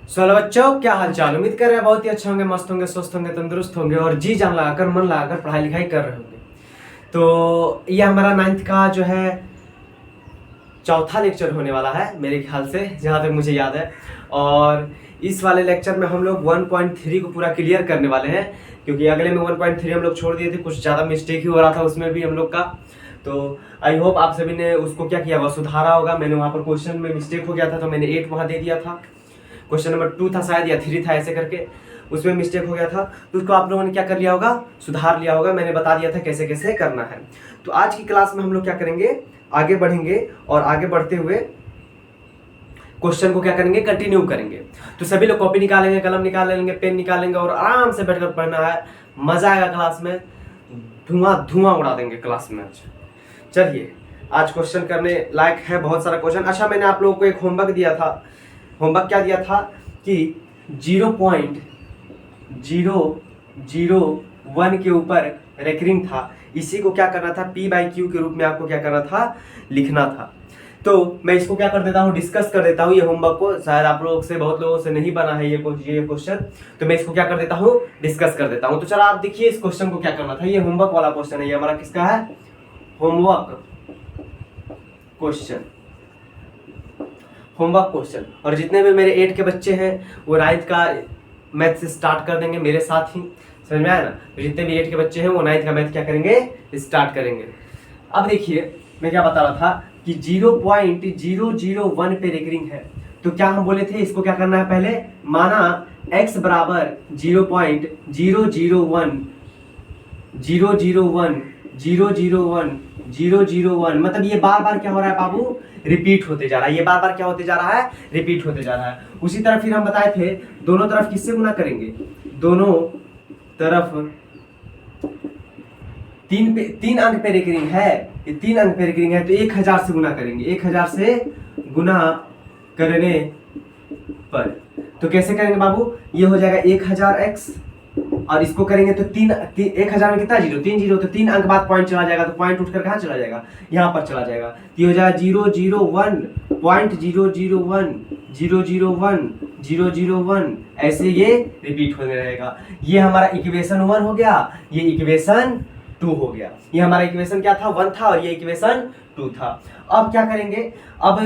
Hello बच्चों, क्या हाल चाल। उम्मीद कर रहे हैं बहुत ही अच्छे होंगे, मस्त होंगे, स्वस्थ होंगे, तंदुरुस्त होंगे और जी जान लगाकर मन लगाकर पढ़ाई लिखाई कर रहे होंगे। तो ये हमारा 9th का जो है चौथा लेक्चर होने वाला है मेरे ख्याल से, जहाँ तक मुझे याद है। और इस वाले लेक्चर में हम लोग 1.3 को पूरा क्लियर करने वाले हैं, क्योंकि अगले में 1.3 हम लोग छोड़ दिए थे, कुछ ज़्यादा मिस्टेक ही हो रहा था उसमें भी हम लोग का। तो आई होप आप सभी ने उसको क्या किया, वह सुधारा होगा। मैंने वहाँ पर क्वेश्चन में मिस्टेक हो गया था तो मैंने 8 वहाँ दे दिया था। क्वेश्चन नंबर 2 था शायद या 3 था, ऐसे करके उसमें मिस्टेक हो गया था, तो उसको आप लोगों ने क्या कर लिया होगा, सुधार लिया होगा। मैंने बता दिया था कैसे कैसे करना है। तो आज की क्लास में हम लोग क्या करेंगे, आगे बढ़ेंगे और आगे बढ़ते हुए क्वेश्चन को क्या करेंगे, कंटिन्यू करेंगे। तो सभी लोग कॉपी निकालेंगे, कलम निकाल लेंगे, पेन निकालेंगे और आराम से बैठकर पढ़ना है। मजा आएगा क्लास में, धुआं धुआं उड़ा देंगे क्लास में। चलिए, आज क्वेश्चन करने लायक है बहुत सारा क्वेश्चन। अच्छा, मैंने आप लोगों को एक होमवर्क दिया था। होमवर्क क्या दिया था कि 0.001 के ऊपर रेकरिंग था, इसी को क्या करना था, P/Q के रूप में आपको क्या करना था, लिखना था। तो मैं इसको क्या कर देता हूँ, डिस्कस कर देता हूँ ये होमवर्क को। शायद आप लोगों से, बहुत लोगों से नहीं बना है ये क्वेश्चन, तो मैं इसको क्या कर देता हूँ, डिस्कस कर देता हूँ। तो चलो आप देखिए इस क्वेश्चन को क्या करना था। ये होमवर्क वाला क्वेश्चन है, ये हमारा किसका है, होमवर्क क्वेश्चन। और जितने भी मेरे 8 के बच्चे हैं वो 9th का मैथ से स्टार्ट कर देंगे मेरे साथ ही, समझ में आया ना। तो जितने भी 8 के बच्चे हैं वो 9th का मैथ क्या करेंगे, स्टार्ट करेंगे। अब देखिए मैं क्या बता रहा था कि 0.001 पे रेकरिंग है, तो क्या हम बोले थे, इसको क्या करना है, पहले माना x बराबर 0.001 मतलब ये बार बार क्या हो रहा है बाबू, रिपीट होते जा रहा है। ये बार बार क्या होते जा रहा है, रिपीट होते जा रहा है। उसी तरह फिर हम बताए थे, दोनों तरफ किससे गुना करेंगे, दोनों तरफ 3 अंक पे रेकरिंग है, ये 3 अंक पे रेकरिंग है, तो 1000 से गुना करेंगे। 1000 से गुना करने पर तो कैसे करेंगे बाबू, ये हो जाएगा 1000x और इसको करेंगे तो 1000 में कितना जीरो, 3 जीरो, तो 3 अंक बाद पॉइंट चला जाएगा, तो पॉइंट उठकर कहाँ चला जाएगा, यहाँ पर चला जाएगा। तो ये हो जाएगा 001.001 ऐसे ये रिपीट होने रहेगा। ये हमारा इक्वेशन 1 हो गया, ये इक्वेशन 2 हो गया। ये हमारा इक्वेशन क्या था, 1 था और ये इक्वेशन 2 था। अब क्या करेंगे, अब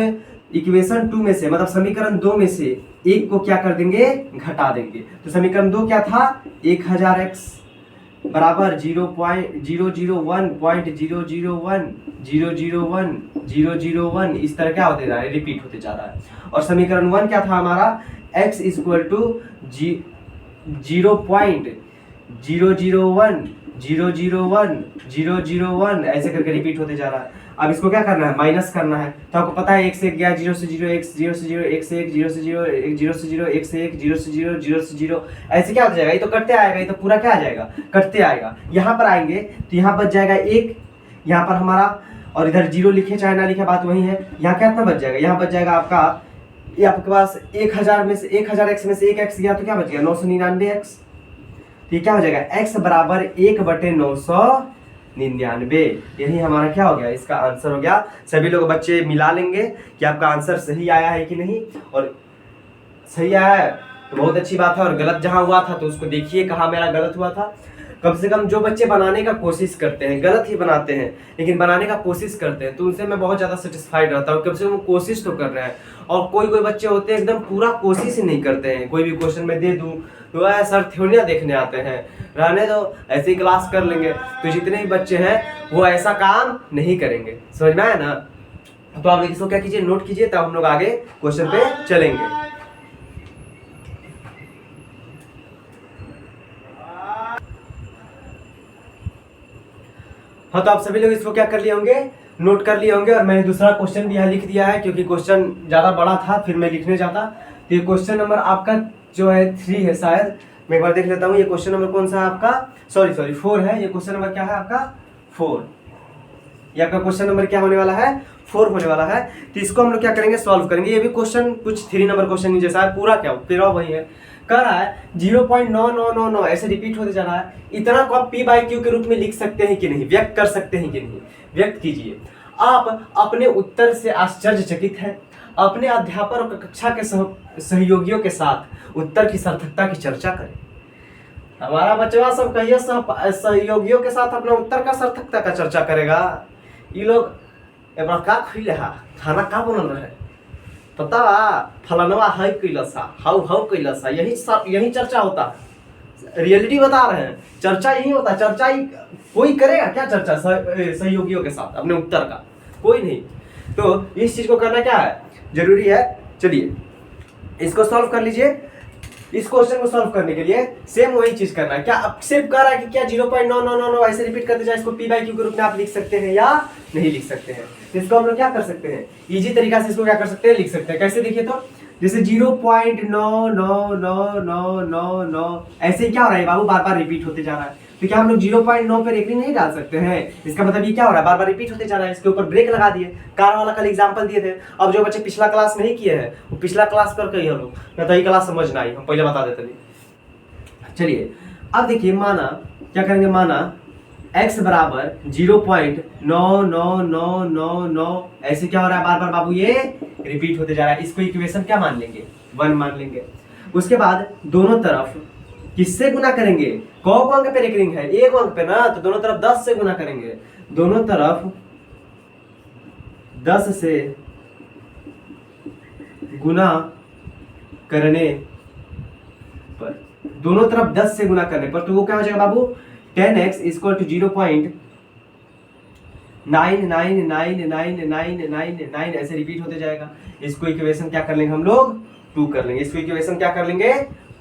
इक्वेशन 2 में से, मतलब समीकरण 2 में से एक को क्या कर देंगे, घटा देंगे। तो समीकरण 2 क्या था, 1000x बराबर 0.001 इस तरह क्या होते जा रहा है, रिपीट होते जा रहा है। और समीकरण 1 क्या था हमारा, x इक्वल टू 0.001 ऐसे करके रिपीट होते जा रहा है। अब इसको क्या करना है, माइनस करना है। तो आपको पता है 1 से 1 गया, 0 से 0 x, 0 से 0 1 से 1, 0 से 0 0 से 0 1 से 1, 0 से 0 0 से 0 ऐसे क्या हो जाएगा, ये तो कटते आएगा, ये तो पूरा क्या आ जाएगा, कटते आएगा। यहाँ पर आएंगे तो यहाँ बच जाएगा 1, यहाँ पर हमारा, और इधर 0 लिखे चाहे ना लिखे बात वही है। यहाँ क्या इतना बच जाएगा, यहाँ बच जाएगा आपका, ये आपके पास 1000 में से 1000x में से 1 x गया तो क्या बच गया, 999x। तो ये क्या हो जाएगा, x बराबर 1/999। यही हमारा क्या हो गया, इसका आंसर हो गया। सभी लोग बच्चे मिला लेंगे कि आपका आंसर सही आया है कि नहीं, और सही आया है तो बहुत अच्छी बात है, और गलत जहां हुआ था तो उसको देखिए कहाँ मेरा गलत हुआ था। कम से कम जो बच्चे बनाने का कोशिश करते हैं, गलत ही बनाते हैं लेकिन बनाने का कोशिश करते हैं, तो उनसे मैं बहुत ज़्यादा सेटिस्फाइड रहता हूँ। कम से कम कोशिश तो कर रहे हैं। और कोई कोई बच्चे होते हैं एकदम पूरा कोशिश ही नहीं करते हैं, कोई भी क्वेश्चन में दे दूँ तो सर थ्योरियाँ देखने आते हैं, रहने दो ऐसे ही क्लास कर लेंगे। तो जितने भी बच्चे हैं वो ऐसा काम नहीं करेंगे, समझ में आया ना। तो आप इसको क्या कीजिए, नोट कीजिए, तब हम लोग आगे क्वेश्चन पे चलेंगे। हाँ, तो आप सभी लोग इसको क्या कर लिए होंगे, नोट कर लिए होंगे। और मैंने दूसरा क्वेश्चन भी यहाँ लिख दिया है, क्योंकि क्वेश्चन ज़्यादा बड़ा था, फिर मैं लिखने जाता। तो ये क्वेश्चन नंबर आपका जो है 3 है शायद, मैं एक बार देख लेता हूँ। ये क्वेश्चन नंबर कौन सा है आपका, सॉरी 4 है। ये क्वेश्चन नंबर क्या है आपका, 4। ये आपका क्वेश्चन नंबर क्या होने वाला है, 4 होने वाला है। तो इसको हम लोग क्या करेंगे, सॉल्व करेंगे। ये भी क्वेश्चन कुछ 3 नंबर क्वेश्चन जैसा है, पूरा क्या पूरा वही है। कह रहा है 0.9999 ऐसे रिपीट होते जा रहा है। इतना को आप P/Q के रूप में लिख सकते हैं कि नहीं, व्यक्त कर सकते हैं कि नहीं, व्यक्त कीजिए। आप अपने उत्तर से आश्चर्यचकित हैं, अपने अध्यापक और कक्षा के सहयोगियों के साथ उत्तर की सार्थकता की चर्चा करें। हमारा बच्चा सब कहिए सहयोगियों के साथ अपना उत्तर का सार्थकता का चर्चा करेगा। ये लोग एबरा का खिले हा खाना का बनल रहे पता फलानवा है कैलसा हाउ कैलसा, यही चर्चा होता है। रियलिटी बता रहे हैं, चर्चा यही होता है। चर्चा ही कोई करेगा क्या चर्चा सहयोगियों के साथ अपने उत्तर का? कोई नहीं। तो इस चीज को करना क्या है जरूरी है। चलिए इसको सॉल्व कर लीजिए। इस क्वेश्चन को सॉल्व करने के लिए सेम वही चीज करना है। क्या अब सिर्फ कह रहा है कि क्या 0.999 ऐसे रिपीट करते जाए, इसको p/q के रूप में आप लिख सकते हैं या नहीं लिख सकते हैं। तो इसको हम लोग क्या कर सकते हैं, इजी तरीका से इसको क्या कर सकते हैं, लिख सकते हैं। कैसे देखिए तो, जैसे 0.99999 ऐसे क्या हो रहा है बाबू, बार बार रिपीट होते जा रहा है। तो क्या हम लोग 0.9 पे रेखनी नहीं डाल सकते हैं? इसका मतलब ये क्या हो रहा है, बार बार रिपीट होते जा रहा है। इसके ऊपर ब्रेक लगा दिए। कार वाला कल एग्जांपल दिए थे। अब जो बच्चे पिछला क्लास नहीं किए हैं वो पिछला क्लास करके ही हम लोग ना तो ये क्लास समझ ना आई, हम पहले बता देते थे। चलिए अब देखिए, माना क्या करेंगे, माना x बराबर 0.99999 ऐसे क्या हो रहा है, बार बार बाबू ये रिपीट होते जा रहा है। इसको इक्वेशन क्या मान लेंगे, 1 मान लेंगे। उसके बाद दोनों तरफ किससे गुना करेंगे, कौ अंक पे रेकरिंग है, 1 अंक पे ना, तो दोनों तरफ 10 से गुना करेंगे। दोनों तरफ 10 से गुना करने पर, दोनों तरफ 10 से गुना करने पर, तो वो क्या हो जाएगा बाबू, 10x इक्वल टू 0.99999 ऐसे रिपीट होते जाएगा। इसको इक्वेशन क्या कर लेंगे हम लोग, 2 कर लेंगे। इसको इक्वेशन क्या कर लेंगे,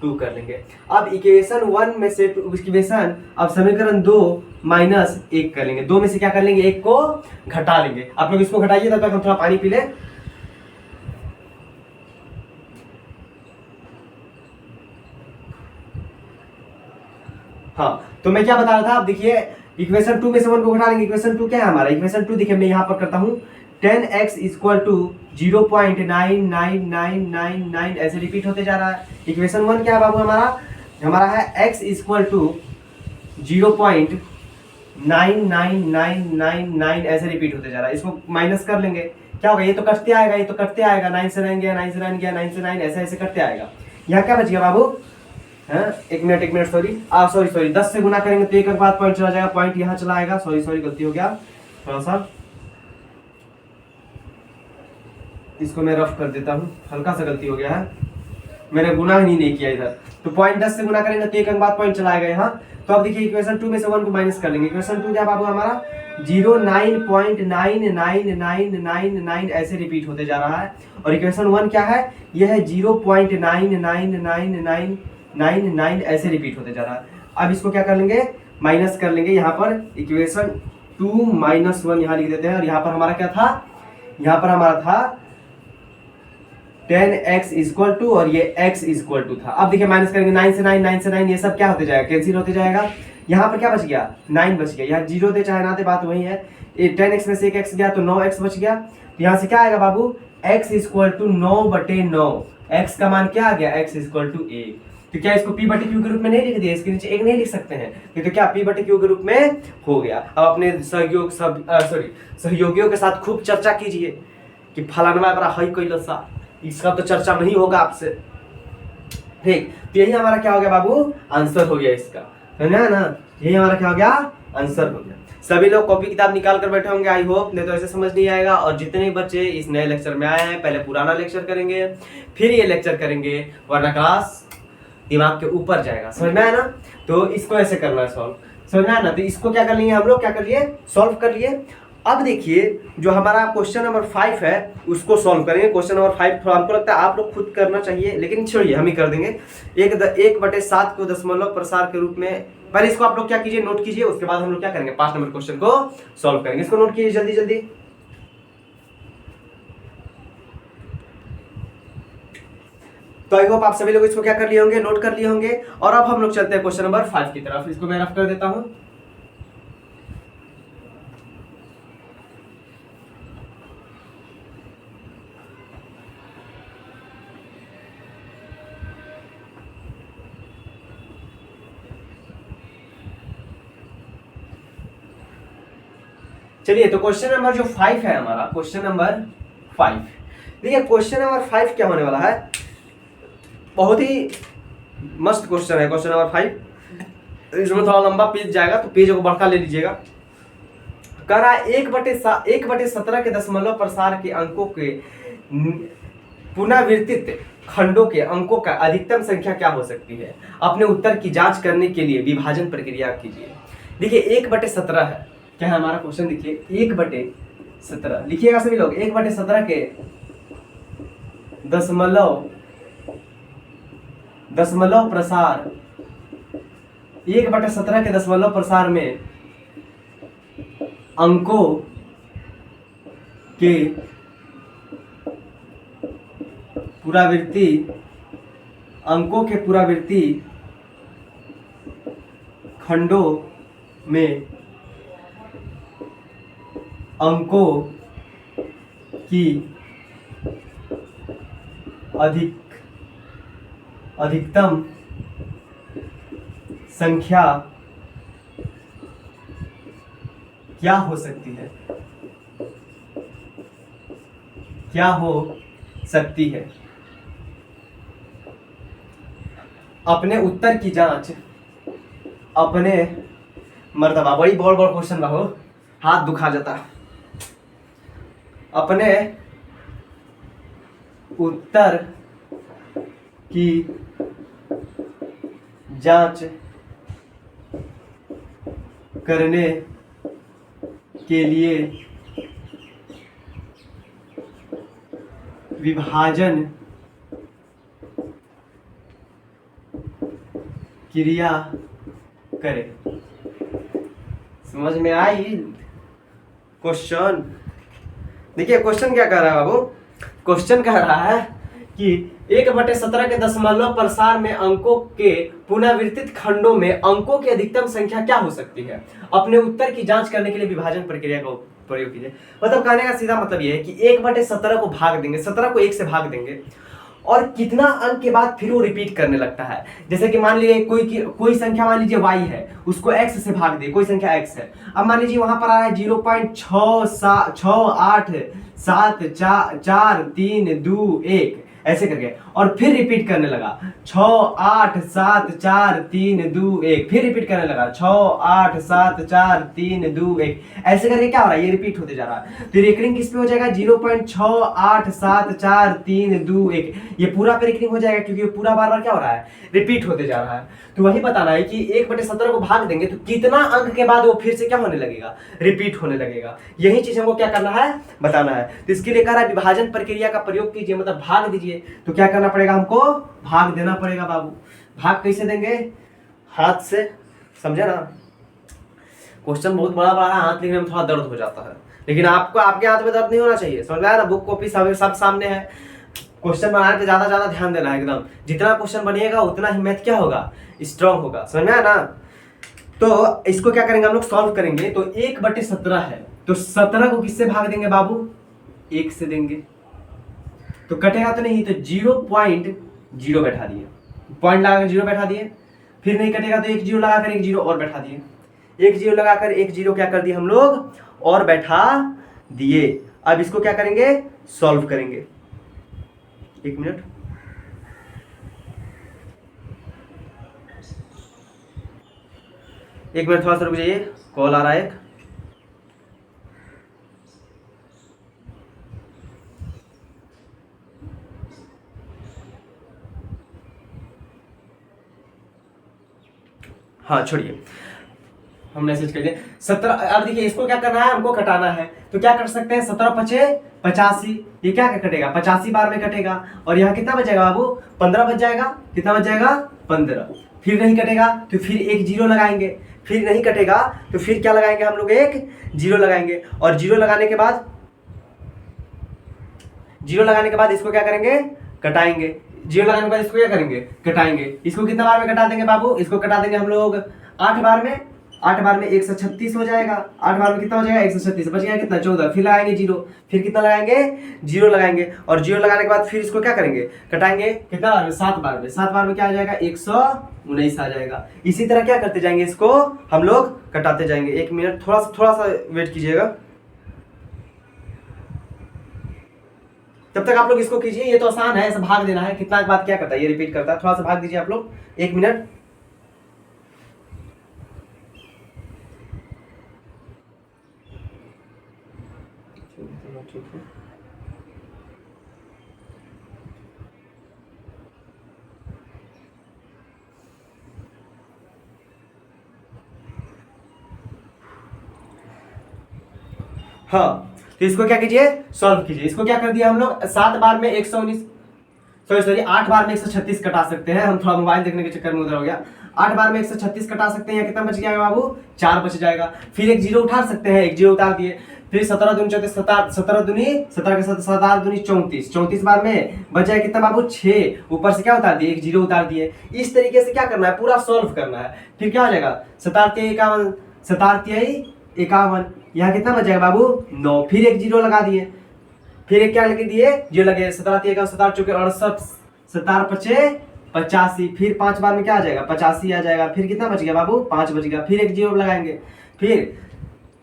2 कर लेंगे। अब इक्वेशन 1 में से इक्वेशन, अब समीकरण 2 माइनस 1 कर लेंगे। 2 में से क्या कर लेंगे, 1 को घटा लेंगे। आप लोग इसको घटाइए, तब तक हम थोड़ा पानी पी लें। हाँ, तो मैं क्या बता रहा था, आप देखिए इक्वेशन 2 में से 1 को घटा लेंगे। इक्वेशन 2 क्या है हमारा, इक्वेशन 2 देखिए मैं यहाँ पर करता हूँ, 10x इक्वल टू 0.99999 ऐसे रिपीट होते जा रहा है। इक्वेशन 1 क्या है बाबू हमारा है x इक्वल टू 0.99999 ऐसे रिपीट होते जा रहा है। इसको माइनस कर लेंगे, क्या होगा, ये तो कटते आएगा, ये तो कटते आएगा, 9 से 9 गया, 9 से 9 गया, 9 से 9 ऐसे ऐसे कटते आएगा। यहाँ क्या बच गया बाबू, एक मिनट सॉरी 10 से गुना करेंगे तो एक बाद पॉइंट चला जाएगा, पॉइंट यहाँ चला आएगा। सॉरी गलती हो गया, थोड़ा सा इसको मैं रफ कर देता हूँ, हल्का सा गलती हो गया है, मैंने गुना ही नहीं किया इधर। तो पॉइंट 10 से गुना करेंगे तो एक बाद पॉइंट चला आएगा यहाँ। तो अब देखिए इक्वेशन 2 में से 1 को माइनस कर लेंगे। इक्वेशन 2 क्या बाबू हमारा 0.99999 ऐसे रिपीट होते जा रहा है। और इक्वेशन 1 क्या है, यह है 0.99999 ऐसे रिपीट होते जा रहा है। अब इसको क्या कर लेंगे, माइनस कर लेंगे। यहाँ पर इक्वेशन 2 माइनस 1 यहाँ लिख देते हैं। और यहाँ पर हमारा क्या था, यहाँ पर हमारा था 10x इक्वल टू, और ये x इक्वल टू था। अब देखिए माइनस करेंगे, 9 से 9 ये सब क्या होते जाएगा, कैंसिल होते जाएगा। यहाँ पर क्या बच गया, 9 बच गया। यहाँ 0 दे चाहे ना दे, बात वही है। 10x में से एक x गया तो 9x बच गया। तो यहाँ से क्या आएगा बाबू, x इक्वल टू 9/9। x का मान क्या आ गया, x इक्वल टू 1। तो क्या इसको p/q के रूप में नहीं लिख दिया, इसके नीचे 1 नहीं लिख सकते हैं, तो क्या p/q के रूप में हो गया। अब अपने सहयोगियों के साथ खूब चर्चा कीजिए कि फलाना बड़ा हई कैलसा, इसका तो चर्चा नहीं होगा आपसे, ठीक। तो यही हमारा क्या हो गया बाबू, आंसर हो गया इसका, समझा ना। यही हमारा क्या हो गया, आंसर हो गया। सभी लोग कॉपी किताब निकाल कर बैठे होंगे, आई होप, नहीं तो ऐसे समझ नहीं आएगा। और जितने बच्चे इस नए लेक्चर में आए हैं, पहले पुराना लेक्चर करेंगे, फिर ये लेक्चर करेंगे, वरना क्लास दिमाग के ऊपर जाएगा, समझ में आया ना। तो इसको ऐसे करना है सॉल्व, समझ में आया ना। तो इसको क्या कर लिए हम लोग, क्या कर लिए, सॉल्व कर लिए। अब देखिए जो हमारा क्वेश्चन नंबर 5 है उसको सॉल्व करेंगे। क्वेश्चन नंबर 5 थोड़ा हमको लगता है आप लोग खुद करना चाहिए, लेकिन छोड़िए हम ही कर देंगे। 1/7 को दशमलव प्रसार के रूप में, पहले इसको आप लोग क्या कीजिए, नोट कीजिए। उसके बाद हम लोग क्या करेंगे, 5 नंबर क्वेश्चन को सॉल्व करेंगे। इसको नोट कीजिए जल्दी जल्दी। तो आई होप आप सभी लोग इसको क्या कर लिए होंगे, नोट कर लिए होंगे। और अब हम लोग चलते हैं क्वेश्चन नंबर 5 की तरफ। इसको मैं रफ कर देता हूं। चलिए तो क्वेश्चन नंबर जो 5 है हमारा, क्वेश्चन नंबर 5 देखिए क्वेश्चन नंबर 5 क्या होने वाला है, बहुत ही मस्त क्वेश्चन है क्वेश्चन नंबर 5। इसमें थोड़ा लंबा पेज जाएगा तो पेज को बड़का ले लीजिएगा। कह रहा है 1/17 के दशमलव प्रसार के अंकों के पुनरावर्तित खंडों के अंकों का अधिकतम संख्या क्या हो सकती है। अपने उत्तर की जांच करने के लिए विभाजन प्रक्रिया कीजिए। देखिए 1/17 है, क्या है हमारा क्वेश्चन, देखिए 1/17 लिखिएगा सभी लोग। 1/17 के दशमलव प्रसार, 1/17 के दशमलव प्रसार में अंकों के पुनरावृत्ति खंडों में अंकों की अधिकतम संख्या क्या हो सकती है, क्या हो सकती है। अपने उत्तर की जांच, अपने मर्तबा, बड़ी बड़ बड़ क्वेश्चन बा हो, हाथ दुखा जाता। अपने उत्तर की जांच करने के लिए विभाजन क्रिया करें। समझ में आई क्वेश्चन? देखिए क्वेश्चन क्या कह रहा है बाबू, क्वेश्चन कह रहा है कि 1/17 के दशमलव प्रसार में अंकों के पुनरावर्तित खंडों में अंकों की अधिकतम संख्या क्या हो सकती है। अपने उत्तर की जांच करने के लिए विभाजन प्रक्रिया का प्रयोग कीजिए। मतलब कहने का सीधा मतलब यह है कि 1/17 को भाग देंगे, 17 को 1 से भाग देंगे और कितना अंक के बाद फिर वो रिपीट करने लगता है। जैसे कि मान लीजिए कोई संख्या मान लीजिए y है, उसको x से भाग दे, कोई संख्या x है। अब मान लीजिए वहां पर आ रहा है 0.687321 ऐसे करके, और फिर रिपीट करने लगा 687431, फिर रिपीट करने लगा 687431, ऐसे करके क्या हो रहा है, ये रिपीट होते जा रहा है। तो रेकरिंग किस पे हो जाएगा, 0.687431, ये पूरा पे रेकरिंग हो जाएगा क्योंकि पूरा बार बार क्या हो रहा है, रिपीट होते जा रहा है। तो वही बताना है कि 1/17 को भाग देंगे तो कितना अंक के बाद वो फिर से क्या होने लगेगा, रिपीट होने लगेगा। यही चीज हमको क्या करना है, बताना है। तो इसके लिए कह रहा है विभाजन प्रक्रिया का प्रयोग कीजिए, मतलब भाग दीजिए। तो क्या करना पड़ेगा, हमको भाग देना पड़ेगा बाबू। भाग कैसे देंगे, हाथ से, समझे ना। क्वेश्चन बहुत बड़ा बड़ा है, हाथ लिखने में थोड़ा दर्द हो जाता है, लेकिन आपको आपके हाथ में दर्द नहीं होना चाहिए, समझ में आया ना। बुक कॉपी सब सामने है, क्वेश्चन बनाने पे ज्यादा ध्यान देना है एकदम। जितना क्वेश्चन बनिएगा उतना ही मैथ क्या होगा, स्ट्रांग होगा, समझ में आया ना। तो इसको क्या करेंगे हम लोग, सॉल्व करेंगे। तो 1/17 है, तो 17 को किससे भाग देंगे बाबू, 1 से देंगे। तो कटेगा तो नहीं, तो 0.0 बैठा दिए, पॉइंट लगाकर 0 बैठा दिए। फिर नहीं कटेगा तो 1 0 लगाकर 1 0 और बैठा दिए। 1 0 लगाकर 1 0 क्या कर दिए हम लोग, और बैठा दिए। अब इसको क्या करेंगे, सॉल्व करेंगे। 1 मिनट, थोड़ा सा रुक जाइए, कॉल आ रहा है एक। हाँ छोड़िए, हम मैसेज कर दिए। 17, अब देखिए इसको क्या करना है, हमको कटाना है। तो क्या कर सकते हैं, 17 पचे 85, ये क्या कटेगा, 85 बार में कटेगा। और यहाँ कितना बचेगा बाबू, 15 बच जाएगा। कितना बच जाएगा, 15। फिर नहीं कटेगा तो फिर 1 0 लगाएंगे। फिर नहीं कटेगा तो फिर क्या लगाएंगे हम लोग, 1 0 लगाएंगे। और 0 लगाने के बाद इसको क्या करेंगे, कटाएंगे। 0 लगाने के बाद इसको क्या करेंगे, कटाएंगे। इसको कितना बार में कटा देंगे बाबू, इसको कटा देंगे हम लोग 8 बार में। 8 बार में 136 हो जाएगा। 8 बार में कितना हो जाएगा, 136, बच गया कितना, 14। फिर लगाएंगे 0, फिर कितना लगाएंगे, 0 लगाएंगे। और 0 लगाने के बाद फिर इसको क्या करेंगे, कटाएंगे। कितना बार में, 7 बार में। 7 बार में क्या आ जाएगा, 119 आ जाएगा। इसी तरह क्या करते जाएंगे, इसको हम लोग कटाते जाएंगे। 1 मिनट, थोड़ा सा वेट कीजिएगा। तब तक आप लोग इसको कीजिए, ये तो आसान है, ऐसा भाग देना है। कितना के बाद क्या करता है, ये रिपीट करता है, थोड़ा सा भाग दीजिए आप लोग 1 मिनट। ठीक है, हाँ तो इसको क्या कीजिए, सॉल्व कीजिए। इसको क्या कर दिया हम लोग, 7 बार में 119, सॉरी 8 बार में 136 कटा सकते हैं। हम थोड़ा मोबाइल देखने के चक्कर में उधर हो गया। 8 बार में 136 कटा सकते हैं, कितना बच गया बाबू, 4 बच जाएगा। फिर एक जीरो उठा सकते हैं, एक जीरो उतार दिए। फिर 17 दूनी 34, 17 दूनी 17 के साथ 7 दूनी 34, 34 बार में बच जाए कितना बाबू, 6। ऊपर से क्या उतार दिए, एक जीरो उतार दिए। इस तरीके से क्या करना है, पूरा सॉल्व करना है। फिर क्या हो जाएगा, 57 51, यहाँ कितना बच जाएगा बाबू, 9। फिर एक जीरो लगा दिए, फिर एक क्या लगे दिए, जीरो लगे। 17 17 चौके 68, 17 पचे 85। फिर 5 बार में क्या आ जाएगा, 85 आ जाएगा। फिर कितना बच गया बाबू, 5 बच गया। फिर एक जीरो लगाएंगे। फिर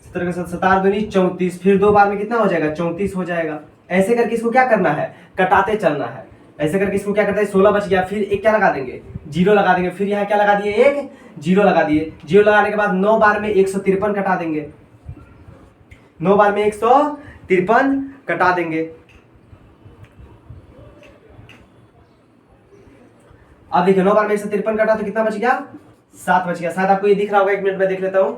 17 के साथ 17 दूनी 34। फिर 2 बार में कितना हो जाएगा, 34 हो जाएगा। ऐसे करके इसको क्या करना है, कटाते चलना है। ऐसे करके इसको क्या करते हैं, 16 बच गया। फिर एक क्या लगा देंगे, जीरो लगा देंगे। फिर यहाँ क्या लगा दिए, एक जीरो लगा दिए। जीरो लगाने के बाद 9 बार में 153 कटा देंगे। 9 बार में 153 कटा देंगे। अब देखिए 9 बार में 153 कटा तो कितना बच गया, 7 बच गया। शायद आपको ये दिख रहा होगा, 1 मिनट में देख लेता हूं।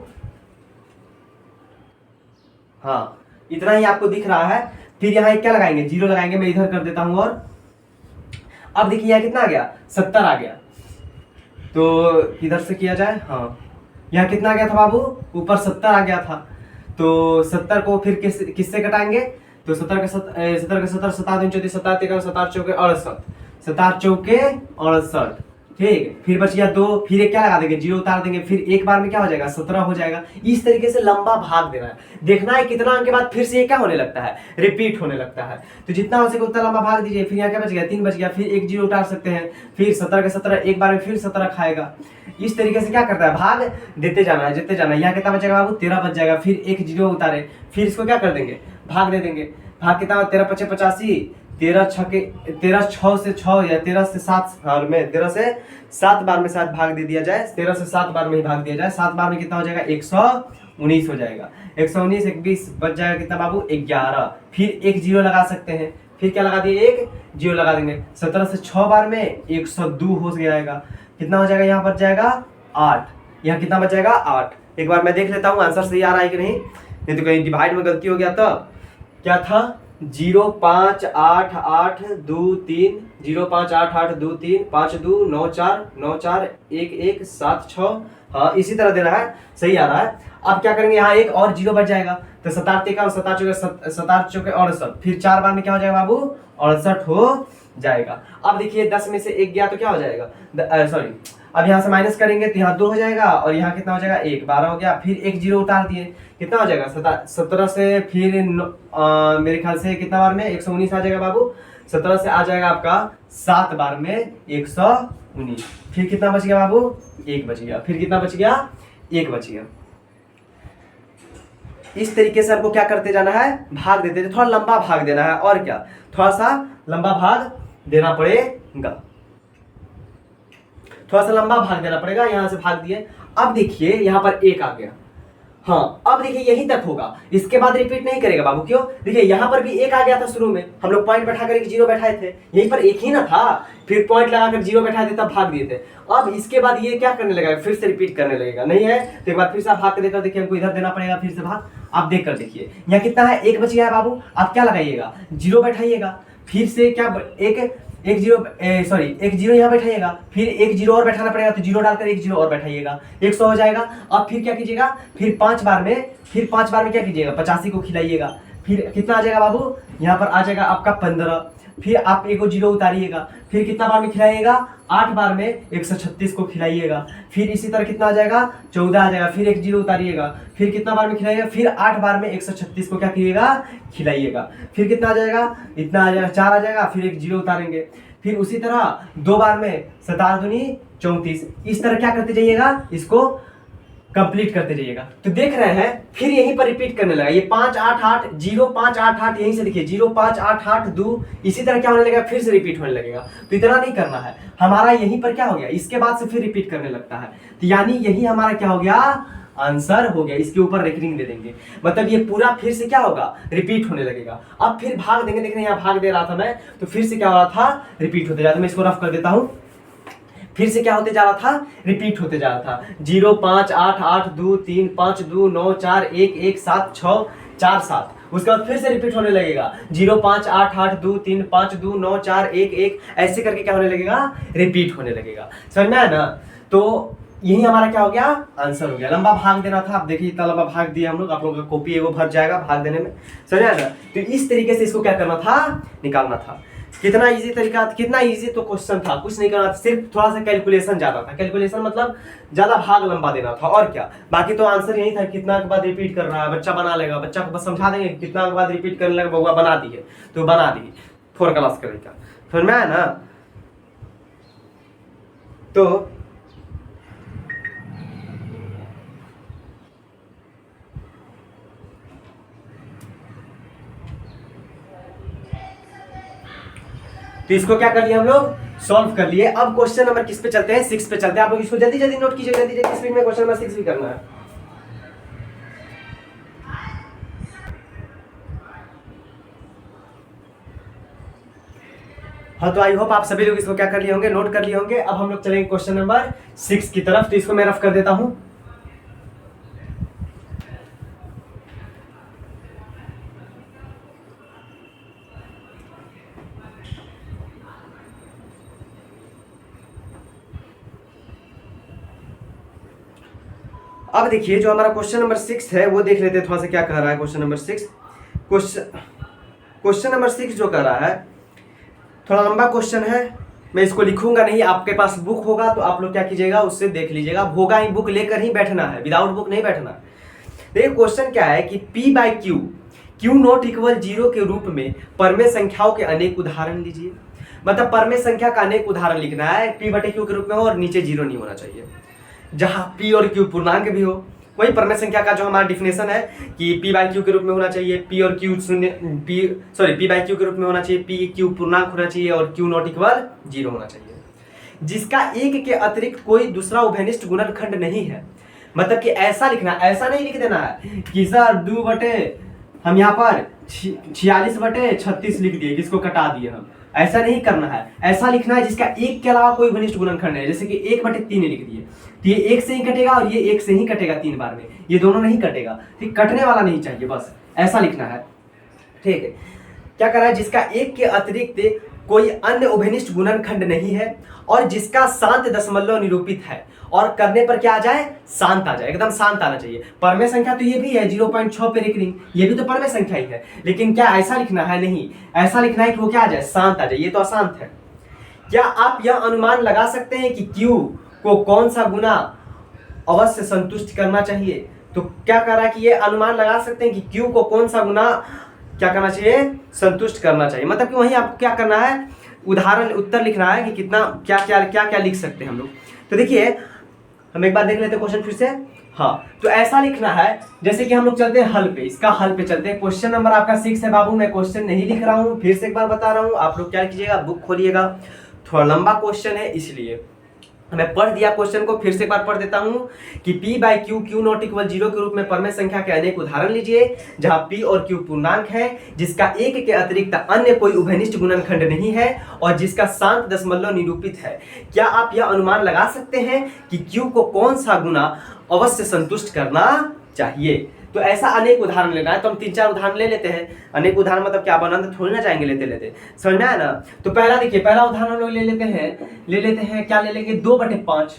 हाँ इतना ही आपको दिख रहा है। फिर यहाँ क्या लगाएंगे, जीरो लगाएंगे। मैं इधर कर देता हूं। और अब देखिए यहाँ कितना आ गया, 70 आ गया। तो किधर से किया जाए, हाँ यहाँ कितना आ गया था बाबू, ऊपर 70 आ गया था। तो 70 को फिर किससे कटाएंगे, तो 70 के 70 7 दूनी 34, 7 तेरह 7 चौके 68, 7 चौके 68। ठीक, फिर बच गया 2। फिर एक क्या लगा देंगे, जीरो उतार देंगे। फिर एक बार में क्या हो जाएगा, 17 हो जाएगा। इस तरीके से लंबा भाग देना है। देखना है कितना अंक के बाद फिर से ये क्या होने लगता है, रिपीट होने लगता है। तो जितना हो सके उतना लंबा भाग दीजिए। फिर यहाँ क्या बच गया, 3 बच गया। फिर एक जीरो उतार सकते हैं। फिर 17 के 17 एक बार में फिर 17 खाएगा। इस तरीके से क्या करता है, भाग देते जाना है, जीतते जाना है। यहाँ कितना बचेगा बाबू, 13 बच जाएगा। फिर एक जीरो उतारे, फिर इसको क्या कर देंगे, भाग दे देंगे। भाग कितना, 13 पचे 85, 13 6 से 6 या 13 से 7 बार में, 13 से 7 बार में शायद भाग दे दिया जाए। 13 से 7 बार में ही भाग दिया जाए। 7 बार में कितना हो जाएगा, 119 हो जाएगा। 119 21 बच जाएगा कितना बाबू, 11। फिर एक जीरो लगा सकते हैं। फिर क्या लगा दिए, एक जीरो लगा देंगे। 17 से 6 बार में 102 हो जाएगा। कितना हो जाएगा, यहाँ बच जाएगा 8। यहाँ कितना बच जाएगा, 8। एक बार मैं देख लेता हूँ आंसर सही आ रहा है कि नहीं तो कहीं डिवाइड में गलती हो गया। तो क्या था, 0 5 8 8 2 3, 0 5 8 8 2 3, 5 2 9 4 9 4 1 1 7 6। हाँ इसी तरह देना है, सही आ रहा है। अब क्या करेंगे, यहाँ एक और जीरो बच जाएगा। तो 7 तेका 7 चौके 68। फिर 4 बार में क्या हो जाएगा बाबू, 68 हो जाएगा। अब देखिए 10 में से 1 गया तो क्या हो जाएगा, सॉरी अब यहाँ से माइनस करेंगे तो यहाँ 2 हो जाएगा। और यहाँ कितना हो जाएगा, 1 12 हो गया। फिर एक जीरो उतार दिए, कितना हो जाएगा, 17 से फिर मेरे ख्याल से कितना बार में 119 आ जाएगा बाबू। 17 से आ जाएगा आपका 7 बार में 119। फिर कितना बच गया बाबू, 1 बच गया। फिर कितना बच गया, 1 बच गया। इस तरीके से आपको क्या करते जाना है, भाग देते, थोड़ा लंबा भाग देना है। और क्या, थोड़ा सा लंबा भाग देना पड़ेगा, थोड़ा सा लंबा भाग देना पड़ेगा। यहां से भाग दिए। अब देखिए यहां पर 1 आ गया। हाँ अब देखिए यहीं तक होगा, इसके बाद रिपीट नहीं करेगा बाबू। क्यों, देखिए यहाँ पर भी 1 आ गया था शुरू में, हम लोग पॉइंट बैठा कर एक जीरो बैठाए थे। यहीं पर 1 ही ना था, फिर पॉइंट लगाकर जीरो बैठाए थे, तब भाग दिए थे। अब इसके बाद ये क्या करने लगेगा, फिर से रिपीट करने लगेगा। नहीं है तो एक बार फिर से आप भाग कर देकर देखिए, हमको इधर देना पड़ेगा फिर से भाग। आप देख कर देखिए यहाँ कितना है, 1 बच गया है बाबू। आप क्या लगाइएगा, जीरो बैठाइएगा। फिर से क्या, एक जीरो यहाँ बैठाइएगा। फिर एक जीरो और बैठाना पड़ेगा, तो जीरो डालकर एक जीरो और बैठाइएगा, 100 हो जाएगा। अब फिर क्या कीजिएगा, फिर 5 बार में क्या कीजिएगा, 85 को खिलाइएगा। फिर कितना आ जाएगा बाबू, यहाँ पर आ जाएगा आपका 15। फिर आप एक जीरो उतारिएगा। फिर कितना बार में खिलाइएगा, 8 बार में 136 को खिलाइएगा। फिर इसी तरह कितना आ जाएगा, 14 आ जाएगा। फिर एक जीरो उतारिएगा। फिर कितना बार में खिलाइएगा, फिर 8 बार में 136 को क्या कीजिएगा, खिलाइएगा। फिर कितना आ जाएगा, इतना आ जाएगा, 4 आ जाएगा। फिर एक जीरो उतारेंगे। फिर उसी तरह 2 बार में 7 दूनी 34। इस तरह क्या करते जाइएगा, इसको कंप्लीट करते रहिएगा। तो देख रहे हैं फिर यहीं पर रिपीट करने लगा, ये 5 8 8 0 5 8 8, यहीं से देखिए 0 5 8 8 2, इसी तरह क्या होने लगेगा, फिर से रिपीट होने लगेगा। तो इतना नहीं करना है हमारा, यहीं पर क्या हो गया, इसके बाद से फिर रिपीट करने लगता है। तो यानी यही हमारा क्या हो गया, आंसर हो गया। इसके ऊपर रेकरिंग दे देंगे, मतलब ये पूरा फिर से क्या होगा, रिपीट होने लगेगा। अब फिर भाग देंगे, देख रहे हैं यहाँ भाग दे रहा था मैं, तो फिर से क्या हो रहा था, रिपीट होते जाता। मैं इसको रफ कर देता हूँ, फिर से क्या होते जा रहा था, रिपीट होते जा रहा था। 0 5 8 8 2 3 5 2 9 4 1 1 7 6 4 7, उसके बाद फिर से रिपीट होने लगेगा 0 5 8 8 2 3 5 2 9 4 1 1, ऐसे करके क्या होने लगेगा, रिपीट होने लगेगा। समझ में आया ना। तो यही हमारा क्या हो गया, आंसर हो गया। लंबा भाग देना था, आप देखिए इतना लंबा भाग दिया हम लोग, आप लोगों का कॉपी है वो भर जाएगा भाग देने में। समझ आया ना। तो इस तरीके से इसको क्या करना था, निकालना था। कितना इजी तरीका, कितना इजी तो क्वेश्चन था, कुछ नहीं करना था, सिर्फ थोड़ा सा कैलकुलेशन ज्यादा था। कैलकुलेशन मतलब ज्यादा भाग लंबा देना था, और क्या। बाकी तो आंसर यही था, कितना के बाद रिपीट कर रहा है, बच्चा बना लेगा, बच्चा को बस समझा देंगे कितना के बाद रिपीट करने लगा, बउआ बना दिए तो बना दी, 4 क्लास करेगा। समझ में आया ना। तो इसको क्या कर लिया हम लोग, सॉल्व कर लिए। अब क्वेश्चन नंबर किस पे चलते हैं, 6 पे चलते हैं। आप लोग इसको जल्दी जल्दी नोट कीजिए, जल्दी जल्दी स्पीड में क्वेश्चन नंबर 6 भी करना है। हाँ, तो आई होप आप सभी लोग इसको क्या कर लिए होंगे, नोट कर लिए होंगे। अब हम लोग चलेंगे क्वेश्चन नंबर 6 की तरफ। तो इसको मैं रफ कर देता हूं। अब देखिए जो हमारा क्वेश्चन नंबर 6 है वो देख लेते हैं थोड़ा सा क्या कह रहा है। क्वेश्चन नंबर 6, क्वेश्चन नंबर 6 जो कर रहा है, थोड़ा लंबा क्वेश्चन है, मैं इसको लिखूंगा नहीं। आपके पास बुक होगा तो आप लोग क्या कीजिएगा, उससे देख लीजिएगा। होगा ही, बुक लेकर ही बैठना है, विदाउट बुक नहीं बैठना। देखिए क्वेश्चन क्या है कि P by Q, Q not equal 0 के रूप में परमेय संख्याओं के अनेक उदाहरण लीजिए। मतलब परमेय संख्या का अनेक उदाहरण लिखना है, P बटे क्यू के रूप में हो और नीचे 0 नहीं होना चाहिए। जहां P और Q पूर्णांक भी हो, वही परमेय संख्या का जो हमारा डिफिनेशन है कि P बाई क्यू के रूप में होना चाहिए, P और Q शून्य, P बाई क्यू के रूप में होना चाहिए, P Q पूर्णांक होना चाहिए और Q नॉट इक्वल 0 होना चाहिए। जिसका एक के अतिरिक्त कोई दूसरा उभयनिष्ठ गुणनखंड नहीं है। मतलब कि ऐसा लिखना, ऐसा नहीं लिख देना है कि सर 2 बटे हम यहाँ पर 46 बटे 36 लिख दिए, जिसको कटा दिए हम, ऐसा नहीं करना है। ऐसा लिखना है जिसका एक के अलावा कोई घनिष्ठ गुणनखंड है। जैसे कि 1 बटे 3 लिख दिए, तो ये 1 से ही कटेगा और ये 1 से ही कटेगा 3 बार में, ये दोनों नहीं कटेगा। ठीक, कटने वाला नहीं चाहिए, बस ऐसा लिखना है। ठीक है, क्या कर रहा है, जिसका एक के अतिरिक्त कोई अन्य उभयनिष्ठ गुणनखंड नहीं है और जिसका शांत दशमलव निरूपित है, और करने पर क्या आ जाए, शांत आ जाए, एकदम शांत आना चाहिए। परमेय संख्या तो ये भी है 0.6 पे रेकरिंग, ये भी तो परमेय संख्या ही है, लेकिन क्या ऐसा लिखना है, नहीं, ऐसा लिखना है कि वो क्या आ जाए, शांत आ जाए। ये तो अशांत है। क्या आप यह अनुमान लगा सकते हैं कि Q को कौन सा गुना अवश्य संतुष्ट करना चाहिए? तो क्या कर रहा है कि ये अनुमान लगा सकते हैं कि Q को कौन सा गुना क्या करना चाहिए, संतुष्ट करना चाहिए। मतलब कि वहीं आपको क्या करना है, उदाहरण उत्तर लिखना है कि कितना क्या क्या क्या क्या लिख सकते हैं हम लोग। तो देखिए हम एक बार देख लेते हैं क्वेश्चन फिर से। हाँ, तो ऐसा लिखना है जैसे कि हम लोग चलते हैं हल पे, इसका हल पे चलते हैं। क्वेश्चन नंबर आपका 6 है बाबू, मैं क्वेश्चन नहीं लिख रहा हूँ, फिर से एक बार बता रहा हूँ। आप लोग क्या कीजिएगा, बुक खोलिएगा, थोड़ा लंबा क्वेश्चन है इसलिए मैं पढ़ दिया क्वेश्चन को, फिर से एक बार पढ़ देता हूं कि P by Q, Q not equal 0 के रूप में परमेय संख्या के अनेक उदाहरण लीजिए जहां P और Q पूर्णांक है, जिसका एक के अतिरिक्त अन्य कोई उभयनिष्ठ गुणनखंड नहीं है और जिसका शांत दशमलव निरूपित है। क्या आप यह अनुमान लगा सकते हैं कि Q को कौन सा गुना अवश्य संतुष्ट करना चाहिए? तो ऐसा अनेक उदाहरण लेना है, तो हम 3-4 उदाहरण ले लेते हैं। अनेक उदाहरण मतलब क्या, अनंत थोड़ी ना जाएंगे लेते लेते, समझ में आया ना। तो पहला देखिए, पहला उदाहरण हम लोग ले लेते हैं, क्या ले लेंगे, 2/5।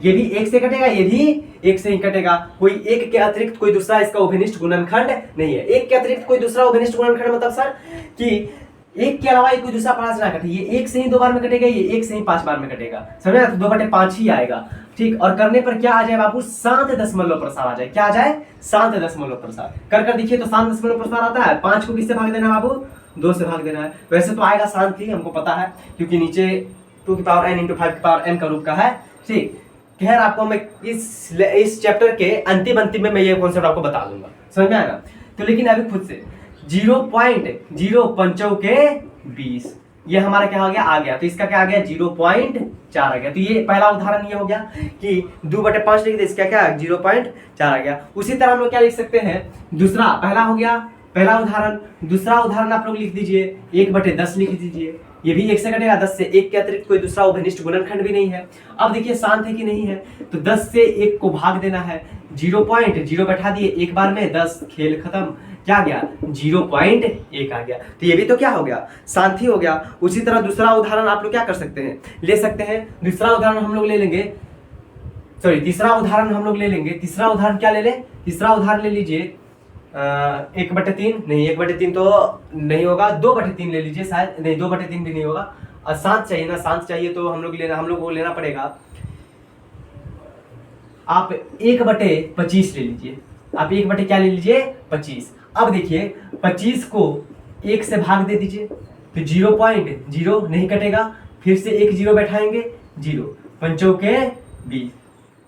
ये भी 1 से कटेगा, ये भी 1 से ही कटेगा। कोई एक के अतिरिक्त कोई दूसरा इसका उभयनिष्ठ गुणनखंड नहीं है। एक के अतिरिक्त कोई दूसरा उभयनिष्ठ गुणनखंड मतलब सर कि एक के अलावा कोई दूसरा पांच ना कटे, ये 1 से ही 2 बार में कटेगा, ये 1 से ही 5 बार में कटेगा, समझे ना। तो 2/5 ही आएगा। ठीक, और करने पर क्या आ जाए बाबू, शांत दशमलव प्रसार आ जाए। क्या आ जाए, शांत दशमलव प्रसार। कर दिखिए तो शांत दशमलव प्रसार आता है। 5 को किससे भाग देना है बाबू, 2 से भाग देना है। वैसे तो आएगा शांत ही, हमको पता है, क्योंकि नीचे 2 की पावर n × 5 की पावर n का रूप का है। ठीक, खैर आपको मैं इस चैप्टर के अंतिम अंतिम में मैं ये कॉन्सेप्ट आपको बता दूंगा, समझ में आया ना। तो लेकिन अभी खुद से 0.0 के 20 ये हमारा क्या हो गया, आ गया। तो इसका क्या आ गया, 0.4 आ गया। तो ये पहला उदाहरण ये हो गया कि 2/5 लिख दे, इसका क्या 0.4 आ गया। उसी तरह हम लोग क्या लिख सकते हैं, दूसरा, पहला हो गया पहला उदाहरण, दूसरा उदाहरण आप लोग लिख दीजिए 1/10 लिख दीजिए। ये भी 1 से कटेगा, 10 से 1 के अतिरिक्त कोई दूसरा उभयनिष्ठ गुणनखंड भी नहीं है। अब देखिए शांत है कि नहीं है, तो 10 से 1 को भाग देना है, 0.0 बैठा दिए एक बार में, 10 खेल खत्म, क्या गया 0.1 आ गया। तो ये भी तो क्या हो गया, शांति हो गया। उसी तरह दूसरा उदाहरण आप लोग क्या कर सकते हैं, ले सकते हैं। दूसरा उदाहरण हम लोग ले लेंगे, सॉरी तीसरा उदाहरण हम लोग ले लेंगे। तीसरा उदाहरण क्या ले ले, तीसरा उदाहरण ले लीजिए 1/3 नहीं, 1/3 तो नहीं होगा, 2/3 ले लीजिए, शायद नहीं 2/3 भी नहीं होगा। और शांत चाहिए ना, शांत चाहिए तो हम लोग को लेना पड़ेगा, आप 1/25 ले लीजिए। आप 1 क्या ले लीजिए, 25। अब देखिए 25 को 1 से भाग दे दीजिए, तो 0.0 नहीं कटेगा, फिर से 1 0 बैठाएंगे, 0 पंचों के 20,